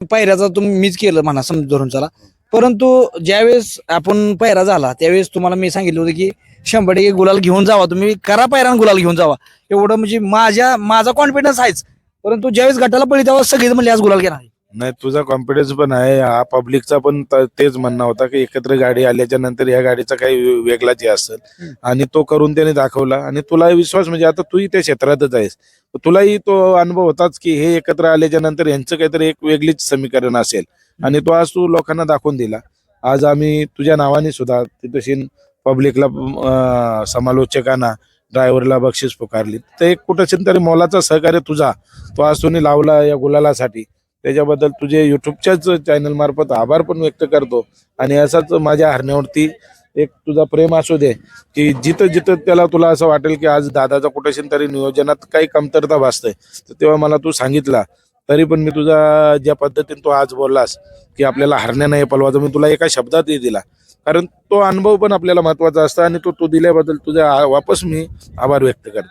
पायऱ्याचा तुम्ही मीच केलं म्हणा समज धरून चला. परंतु ज्यावेळेस आपण पायरा झाला त्यावेळेस तुम्हाला मी सांगितलं होतं की 100% गुलाल घेऊन जावा, तुम्ही करा पायरान गुलाल घेऊन जावा. एवढं म्हणजे माझा कॉन्फिडन्स आहेच. परंतु ज्यावेळेस गटाला पडली तेव्हा सगळेच म्हणले आज गुलाल घेणार आहे. नाही, तुझा कॉन्फिडन्स पण आहे, हा पब्लिकचा पण तेच म्हणणं होता की एकत्र गाडी आल्याच्या नंतर या गाडीचा काही वेगळाच हे असेल आणि तो करून त्याने दाखवला. आणि तुला विश्वास म्हणजे आता तूही त्या क्षेत्रातच आहेस, तुलाही तो अनुभव होताच की हे एकत्र आल्याच्या नंतर यांचं काहीतरी एक वेगळीच समीकरण असेल आणि तो आज तू लोकांना दाखवून दिला. आज आम्ही तुझ्या नावाने सुद्धा तिथं पब्लिकला, समालोचकांना, ड्रायव्हरला बक्षीस पुकारली. तर एक कुठं तरी मोलाचा सहकार्य तुझा तो आज तुम्ही लावला या गुलालासाठी. त्याच्याबद्दल तुझे युट्यूबच्याच चॅनल मार्फत आभार पण व्यक्त करतो. आणि असाच माझ्या हरण्यावरती एक तुझा प्रेम असू दे की जिथं जिथं त्याला तुला असं वाटेल की आज दादाचा कुठेशी तरी नियोजनात काही कमतरता भासते, तर तेव्हा मला तू सांगितला. तरी पण मी तुझा ज्या पद्धतीने तू आज बोललास की आपल्याला हरण्या नाही पलवायचं, मी तुला एका शब्दातही दिला. कारण तो अनुभव पण आपल्याला महत्वाचा असतो आणि तो दिल्याबद्दल तुझा वापस मी आभार व्यक्त करतो.